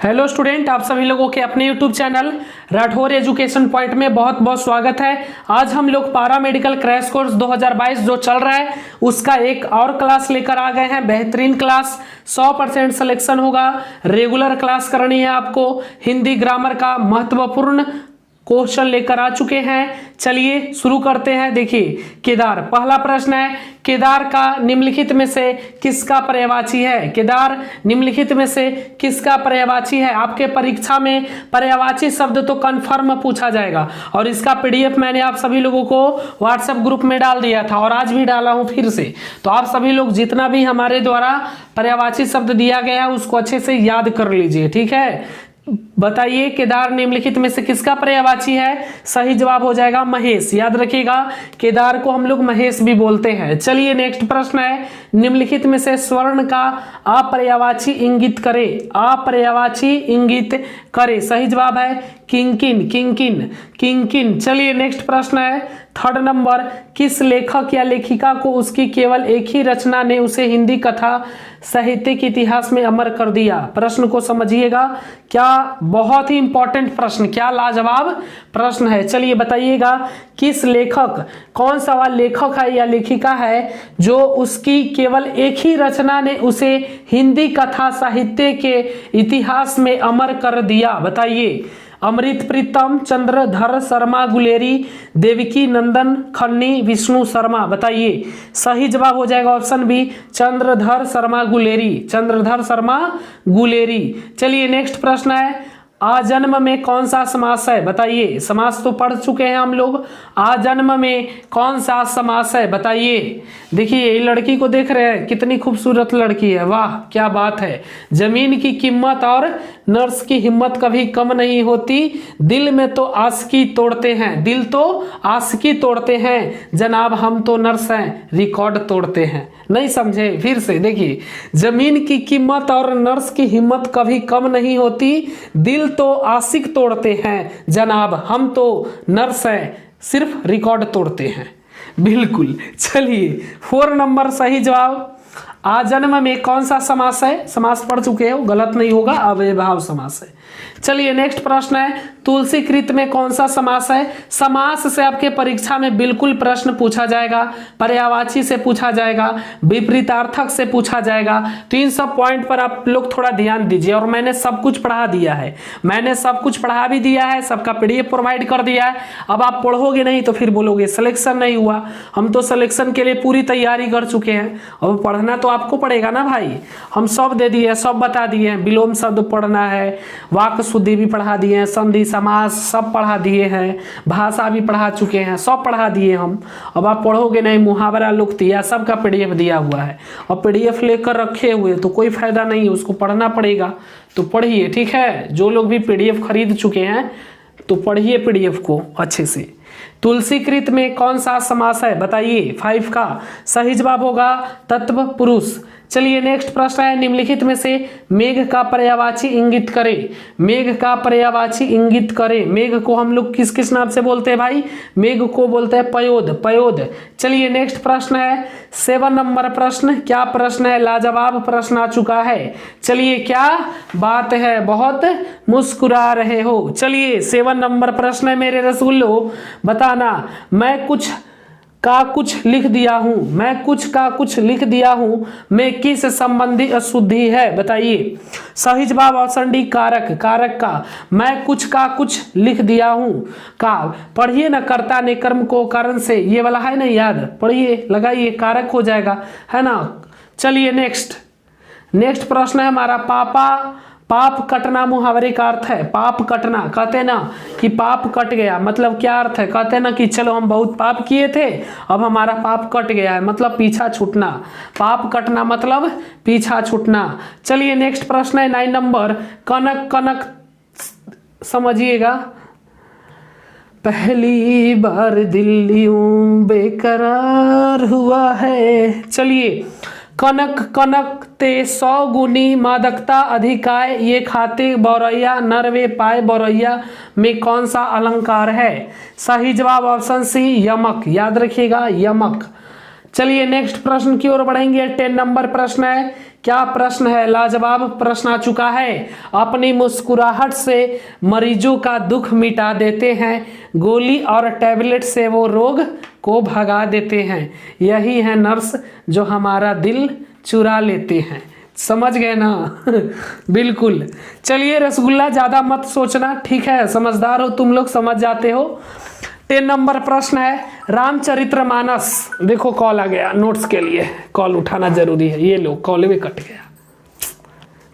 Hello student, आप सभी लोगों के अपने YouTube channel Rathore education point में बहुत बहुत स्वागत है। आज हम लोग पारा मेडिकल क्रैश कोर्स 2022 जो चल रहा है उसका एक और क्लास लेकर आ गए हैं। बेहतरीन क्लास, 100% सिलेक्शन होगा। रेगुलर क्लास करनी है आपको। हिंदी ग्रामर का महत्वपूर्ण क्वेश्चन लेकर आ चुके हैं। चलिए शुरू करते हैं। देखिए, केदार, पहला प्रश्न है, केदार का निम्नलिखित में से किसका पर्यायवाची है? केदार निम्नलिखित में से किसका पर्यायवाची है? आपके परीक्षा में पर्यायवाची शब्द तो कंफर्म पूछा जाएगा और इसका पीडीएफ मैंने आप सभी लोगों को व्हाट्सएप ग्रुप में डाल दिया था और आज भी डाला हूं फिर से। तो आप सभी लोग जितना भी हमारे द्वारा पर्यायवाची शब्द दिया गया है उसको अच्छे से याद कर लीजिए, ठीक है। बताइए, केदार निम्नलिखित में से किसका पर्यायवाची है? सही जवाब हो जाएगा महेश। याद रखिएगा, केदार को हम लोग महेश भी बोलते हैं। चलिए नेक्स्ट प्रश्न है, निम्नलिखित में से स्वर्ण का अपर्यायवाची इंगित करे। अपर्यायवाची इंगित करे, सही जवाब है किंकिन। किंकिन किंकिन। चलिए नेक्स्ट प्रश्न है, थर्ड नंबर, किस लेखक या लेखिका को उसकी केवल एक ही रचना ने उसे हिंदी कथा साहित्य के इतिहास में अमर कर दिया? प्रश्न को समझिएगा, क्या बहुत ही इंपॉर्टेंट प्रश्न, क्या लाजवाब प्रश्न है। चलिए बताइएगा, किस लेखक, कौन सा वह लेखक है या लेखिका है जो उसकी केवल एक ही रचना ने उसे हिंदी कथा साहित्य के इतिहास में अमर कर दिया? बताइए। अमृत प्रीतम, चंद्रधर शर्मा गुलेरी, देवकी नंदन खन्नी, विष्णु शर्मा। बताइए, सही जवाब हो जाएगा ऑप्शन बी, चंद्रधर शर्मा गुलेरी। चंद्रधर शर्मा गुलेरी। चलिए नेक्स्ट प्रश्न है, आजन्म में कौन सा समास है? बताइए। समास तो पढ़ चुके हैं हम लोग। आजन्म में कौन सा समास है? बताइए। देखिए, ये लड़की को देख रहे हैं, कितनी खूबसूरत लड़की है, वाह क्या बात है। जमीन की कीमत और नर्स की हिम्मत कभी कम नहीं होती, दिल में तो आशिकी तोड़ते हैं। दिल तो आशिकी तोड़ते हैं जनाब, हम तो नर्स हैं रिकॉर्ड तोड़ते हैं। नहीं समझे? फिर से देखिए, जमीन की कीमत और नर्स की हिम्मत कभी कम नहीं होती, दिल तो आशिक तोड़ते हैं जनाब, हम तो नर्स हैं सिर्फ रिकॉर्ड तोड़ते हैं। बिल्कुल। चलिए 4 नंबर सही जवाब, आजन्म में कौन सा समास है? समास पढ़ चुके हो, गलत नहीं होगा, अव्ययभाव समास है। चलिए नेक्स्ट प्रश्न है, तुलसीकृत में कौन सा समास है? समास से आपके परीक्षा में बिल्कुल प्रश्न पूछा जाएगा, पर्यायवाची से पूछा जाएगा, विपरीतार्थक से पूछा जाएगा। तो इन सब पॉइंट पर आप लोग थोड़ा ध्यान दीजिए। और मैंने सब कुछ पढ़ा दिया है, मैंने सब कुछ पढ़ा भी दिया है, सबका पीडीएफ प्रोवाइड कर दिया है। अब आप पढ़ोगे नहीं तो फिर बोलोगे सिलेक्शन नहीं हुआ। हम तो सिलेक्शन के लिए पूरी तैयारी कर चुके हैं, अब पढ़ना तो आपको पड़ेगा ना भाई। हम सब दे दिए, सब बता दिए हैं। विलोम शब्द पढ़ना है, वाक्य शुद्धि भी पढ़ा दिए हैं, संधि समास सब पढ़ा दिए हैं, भाषा भी पढ़ा चुके हैं, सब पढ़ा दिए हम। अब आप पढ़ोगे नहीं, मुहावरा लुक्तिया सबका पीडीएफ दिया हुआ है और पीडीएफ लेकर रखे हुए तो कोई फायदा नहीं है, उसको पढ़ना पड़ेगा। तो पढ़िए, ठीक है। जो लोग भी पीडीएफ खरीद चुके हैं तो पढ़िए पीडीएफ को अच्छे से। तुलसीकृत में कौन सा समास है? बताइए। 5 का सही जवाब होगा तत्व पुरुष। चलिए नेक्स्ट प्रश्न है, निम्नलिखित में से मेघ का पर्यायवाची इंगित करे। मेघ का पर्यायवाची इंगित करे, मेघ को हम लोग किस किस नाम से बोलते हैं भाई? मेघ को बोलते हैं पयोद। पयोद। चलिए नेक्स्ट प्रश्न है, 7 नंबर प्रश्न, क्या प्रश्न है? लाजवाब प्रश्न आ चुका है। चलिए, क्या बात है, बहुत मुस्कुरा रहे हो। चलिए 7 नंबर प्रश्न है मेरे रसगुल्लो, बताना। मैं कुछ का कुछ लिख दिया हूं, मैं कुछ का कुछ लिख दिया हूं, मैं किस संबंधी अशुद्धि है? बताइए। सही जवाब ऑप्शन डी, कारक। कारक का, मैं कुछ का कुछ लिख दिया हूं का पढ़िए ना, कर्ता ने कर्म को कारण से, ये वाला है ना याद, पढ़िए लगाइए, कारक हो जाएगा, है ना। चलिए नेक्स्ट प्रश्न है हमारा, पाप कटना मुहावरे का अर्थ है। पाप कटना, कहते ना कि पाप कट गया, मतलब क्या अर्थ है? कहते ना कि चलो हम बहुत पाप किए थे, अब हमारा पाप कट गया है, मतलब पीछा छूटना। पाप कटना मतलब पीछा छूटना। चलिए नेक्स्ट प्रश्न है 9 नंबर, कनक। कनक समझिएगा, पहली बार दिल यूं बेकरार हुआ है। चलिए, कनक कनक ते 100 गुनी मादकता अधिकाय, ये खाते बौरैया नरवे पाए बौरैया में कौन सा अलंकार है? सही जवाब ऑप्शन सी, यमक। याद रखिएगा, यमक। चलिए नेक्स्ट प्रश्न की ओर बढ़ेंगे। 10 नंबर प्रश्न है, क्या प्रश्न है? लाजवाब प्रश्न आ चुका है। अपनी मुस्कुराहट से मरीजों का दुख मिटा देते हैं, गोली और टैबलेट से वो रोग को भगा देते हैं। यही है नर्स जो हमारा दिल चुरा लेते हैं। समझ गए ना? बिल्कुल। चलिए रसगुल्ला ज़्यादा मत सोचना, ठीक है? समझदार हो तुम लोग, समझ जाते हो। 10 नंबर प्रश्न है रामचरितमानस। देखो कॉल आ गया नोट्स के लिए, कॉल उठाना जरूरी है। ये लो कॉल में कट गया,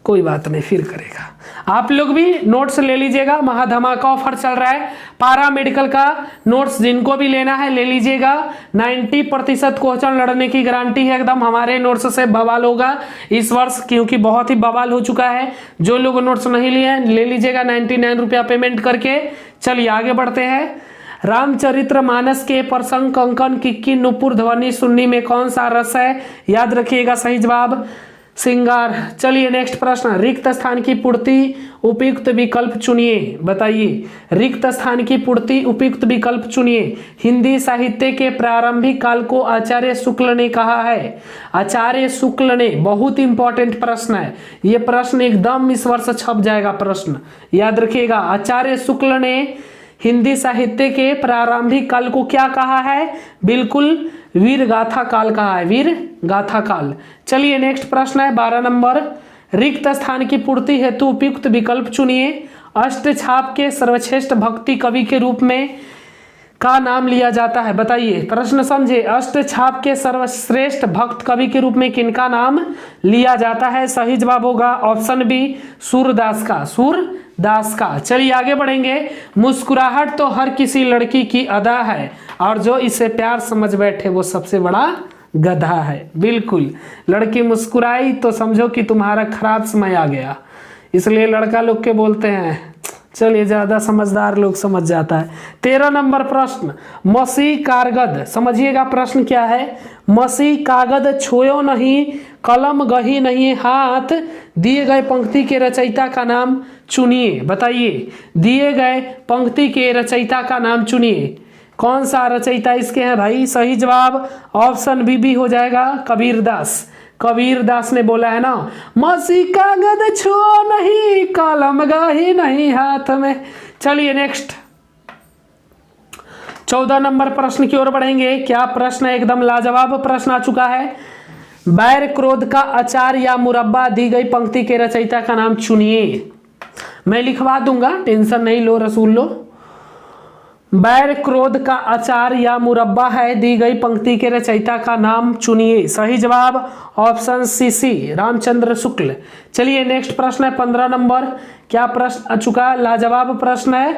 कोई बात नहीं, फिर करेगा। आप लोग भी नोट्स ले लीजिएगा, महाधमाका ऑफर चल रहा है। पारा मेडिकल का नोट्स जिनको भी लेना है ले लीजिएगा। 90% क्वेश्चन लड़ने की गारंटी है एकदम। हमारे नोट्स से बवाल होगा इस वर्ष, क्योंकि बहुत ही बवाल हो चुका है। जो लोग नोट्स नहीं लिए हैं ले लीजिएगा 99 रुपया पेमेंट करके। चलिए आगे बढ़ते हैं। रामचरितमानस के प्रसंग कंकन किक्की नुपुर ध्वनि सुन्नी में कौन सा रस है? याद रखिएगा, सही जवाब सिंगार। चलिए नेक्स्ट प्रश्न, रिक्त स्थान की पूर्ति उपयुक्त विकल्प चुनिए। बताइए, रिक्त स्थान की पूर्ति उपयुक्त विकल्प चुनिए। हिंदी साहित्य के प्रारंभिक काल को आचार्य शुक्ल ने कहा है। आचार्य शुक्ल ने, बहुत इंपॉर्टेंट प्रश्न है ये प्रश्न, एकदम इस वर्ष छप जाएगा प्रश्न, याद रखिएगा। आचार्य शुक्ल ने हिंदी साहित्य के प्रारंभिक काल को क्या कहा है? बिल्कुल वीर गाथा काल कहा है, वीर गाथा काल। चलिए नेक्स्ट प्रश्न है 12 नंबर, रिक्त स्थान की पूर्ति हेतु उपयुक्त विकल्प चुनिए। अष्टछाप के सर्वश्रेष्ठ भक्ति कवि के रूप में का नाम लिया जाता है? बताइए, प्रश्न समझे। अष्टछाप के सर्वश्रेष्ठ भक्त कवि के रूप में किनका नाम लिया जाता है? सही जवाब होगा ऑप्शन बी, सूरदास का, सूरदास का। चलिए आगे बढ़ेंगे। मुस्कुराहट तो हर किसी लड़की की अदा है, और जो इसे प्यार समझ बैठे वो सबसे बड़ा गधा है। बिल्कुल, लड़की मुस्कुराई तो समझो कि तुम्हारा खराब समय आ गया, इसलिए लड़का लोग के बोलते हैं। चलिए ज़्यादा समझदार लोग समझ जाता है। 13 नंबर प्रश्न, मसी कागद। समझिएगा प्रश्न क्या है। मसी कागद छोयो नहीं, कलम गही नहीं हाथ, दिए गए पंक्ति के रचयिता का नाम चुनिए। बताइए, दिए गए पंक्ति के रचयिता का नाम चुनिए। कौन सा रचयिता इसके हैं भाई? सही जवाब ऑप्शन बी हो जाएगा, कबीरदास। कबीरदास ने बोला है ना, मसी कागद छो नहीं, कलम गही नहीं हाथ में। चलिए नेक्स्ट 14 नंबर प्रश्न की ओर बढ़ेंगे। क्या प्रश्न है? एकदम लाजवाब प्रश्न आ चुका है। बैर क्रोध का अचार या मुरब्बा, दी गई पंक्ति के रचयिता का नाम चुनिए। मैं लिखवा दूंगा, टेंशन नहीं लो रसूल लो। बैर क्रोध का अचार या मुरब्बा है, दी गई पंक्ति के रचयिता का नाम चुनिए। सही जवाब ऑप्शन सी, रामचंद्र शुक्ल। चलिए नेक्स्ट प्रश्न है 15 नंबर। क्या प्रश्न आ चुका? लाजवाब प्रश्न है।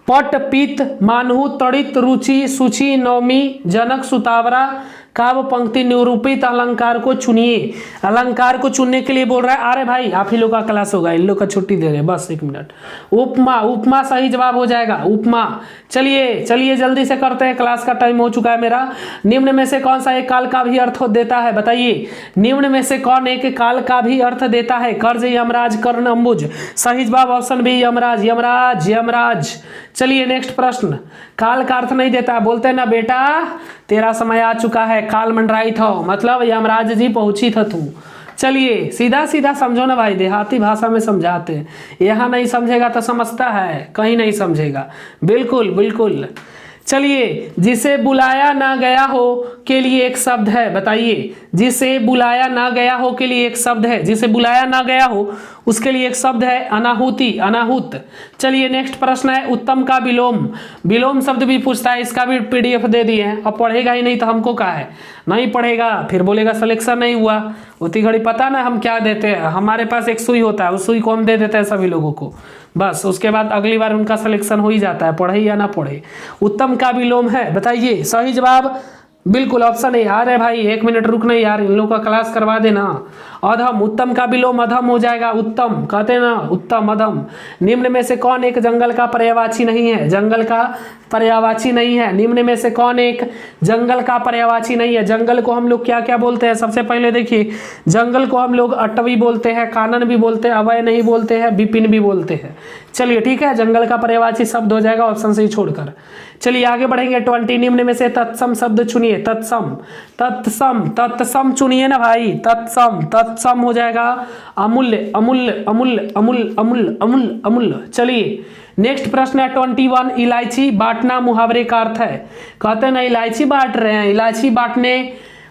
पट पीत मानहु तड़ित रुचि सूचि नवमी जनक सुतावरा काव्य पंक्ति निरूपित अलंकार को चुनिए। अलंकार को चुनने के लिए बोल रहा है। अरे भाई आप ही लोग का क्लास होगा, इन लोग का छुट्टी दे रहे हैं, बस 1 मिनट। उपमा, उपमा सही जवाब हो जाएगा, उपमा। चलिए जल्दी से करते हैं, क्लास का टाइम हो चुका है मेरा। निम्न में से कौन सा एक काल का भी अर्थ देता है? बताइए, निम्न में से कौन एक काल का भी अर्थ देता है? कर्ज, यमराज, कर्ण, अंबुज। सही जवाब ऑप्शन बी, यमराज, यमराज, यमराज। चलिए नेक्स्ट प्रश्न, काल का अर्थ नहीं देता, बोलते हैं ना बेटा तेरा समय आ चुका है, काल मंडराई था, मतलब यमराज जी पहुंची था तू। चलिए सीधा सीधा समझो ना भाई, देहाती भाषा में समझाते हैं। यहाँ नहीं समझेगा तो समझता है, कहीं नहीं समझेगा। बिल्कुल बिल्कुल। चलिए, जिसे बुलाया ना गया हो के लिए एक शब्द है। बताइए, जिसे बुलाया ना गया हो के लिए एक शब्द है। जिसे बुलाया ना गया हो उसके लिए एक शब्द है अनाहुति, अनाहुत। चलिए नेक्स्ट प्रश्न है उत्तम का विलोम। विलोम शब्द भी पूछता है, इसका भी PDF दे दिए हैं। अब पढ़ेगा ही नहीं तो हमको क्या है, नहीं पढ़ेगा फिर बोलेगा सिलेक्शन नहीं हुआ। उतनी घड़ी पता ना हम क्या देते हैं, हमारे पास एक सुई होता है, उस सुई को हम दे देते हैं सभी लोगों को, बस उसके बाद अगली बार उनका सिलेक्शन हो ही जाता है, पढ़े या ना पढ़े। उत्तम का विलोम है। बताइए, सही जवाब बिल्कुल ऑप्शन है। यार है भाई 1 मिनट रुकना यार, इन लोग का क्लास करवा देना। अधम, उत्तम का विलोम अधम हो जाएगा, उत्तम कहते हैं ना, उत्तम अधम। निम्न में से कौन एक जंगल का पर्यायवाची नहीं है? जंगल का पर्यायवाची नहीं है। निम्न में से कौन एक जंगल का पर्यायवाची नहीं है? जंगल को हम लोग क्या क्या बोलते हैं? सबसे पहले देखिए, जंगल को हम लोग अटवी बोलते हैं, कानन भी बोलते हैं, अवय नहीं बोलते हैं, विपिन भी बोलते हैं। चलिए ठीक है, जंगल का पर्यायवाची शब्द हो जाएगा ऑप्शन से ही छोड़कर। चलिए आगे बढ़ेंगे। 20 निम्न में से तत्सम शब्द चुनिए। तत्सम, तत्सम, तत्सम चुनिए ना भाई, तत्सम, तत्सम हो जाएगा अमूल्य, अमूल्य, अमूल्य, अमूल्य, अमूल्य, अमूल्य, अमूल्य। चलिए नेक्स्ट प्रश्न है 21, इलायची बांटना मुहावरे का अर्थ है। कहते हैं ना इलायची बांट रहे हैं, इलायची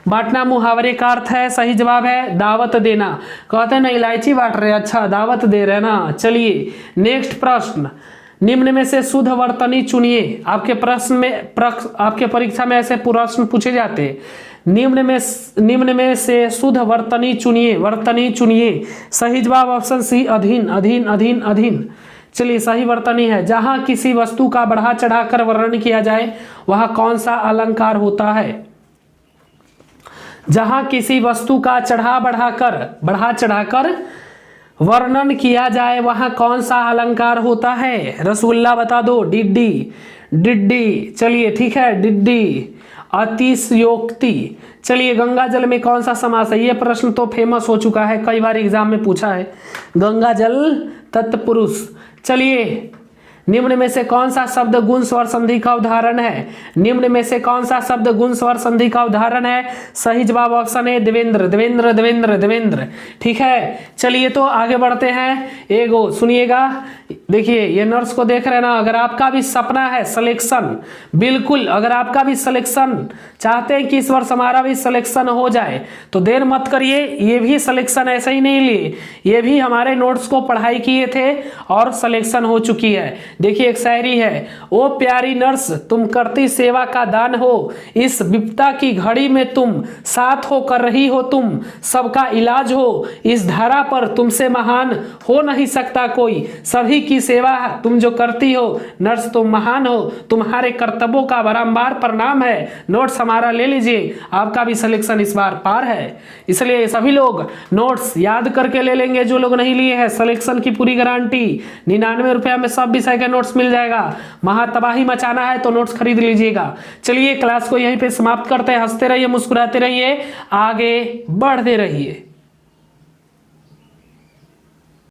बांटना मुहावरे का अर्थ है। सही जवाब है दावत देना। कहते हैं ना इलायची बांट रहे हैं, अच्छा दावत दे रहे हैं ना। चलिए नेक्स्ट प्रश्न, निम्न में से शुद्ध वर्तनी चुनिए। आपके प्रश्न में आपके परीक्षा में ऐसे प्रश्न पूछे जाते हैं। निम्न में से शुद्ध वर्तनी चुनिए, वर्तनी चुनिए। सही जवाब ऑप्शन सी अधीन, अधीन, अधीन, अधीन। चलिए सही वर्तनी है, जहां किसी वस्तु का बढ़ा चढ़ाकर वर्णन किया जाए वहां कौन सा अलंकार होता है? जहां किसी वस्तु का बढ़ा चढ़ाकर वर्णन किया जाए वहां कौन सा अलंकार होता है? रसगुल्ला बता दो, डिड्डी, डिड्डी। चलिए ठीक है, डिड्डी, अतिशयोक्ति। चलिए गंगा जल में कौन सा समास है? ये प्रश्न तो फेमस हो चुका है, कई बार एग्जाम में पूछा है। गंगा जल तत्पुरुष। चलिए निम्न में से कौन सा शब्द गुण स्वर संधि का उदाहरण है? निम्न में से कौन सा शब्द गुण स्वर संधि का उदाहरण है? सही जवाब ऑप्शन है देवेंद्र, देवेंद्र, देवेंद्र, देवेंद्र। ठीक है, चलिए तो आगे बढ़ते हैं। एगो सुनिएगा, देखिए ये नर्स को देख रहे हैं ना, अगर आपका भी सपना है सिलेक्शन, बिल्कुल अगर आपका भी सिलेक्शन चाहते हैं कि इस वर्ष हमारा भी सिलेक्शन हो जाए तो देर मत करिए। ये भी सिलेक्शन ऐसे ही नहीं लिए, ये भी हमारे नोट्स को पढ़ाई किए थे और सिलेक्शन हो चुकी है। देखिए एक शायरी है, ओ प्यारी नर्स तुम करती सेवा का दान हो, इस विपदा की घड़ी में तुम साथ हो कर रही हो, तुम सबका इलाज हो, इस धारा पर तुमसे महान हो नहीं सकता कोई, सभी की सेवा तुम जो करती हो नर्स तुम महान हो, तुम्हारे कर्तव्यों का बारंबार प्रणाम है। नोट्स हमारा ले लीजिए, आपका भी सिलेक्शन इस बार पार है। इसलिए सभी लोग नोट्स याद करके ले लेंगे, जो लोग नहीं लिए हैं सिलेक्शन की पूरी गारंटी। 99 रुपया में सब विषय का नोट्स मिल जाएगा। महातबाही मचाना है तो नोट्स खरीद लीजिएगा। चलिए क्लास को यहीं पे समाप्त करते हैं। हंसते रहिए, मुस्कुराते रहिए, आगे बढ़ते रहिए।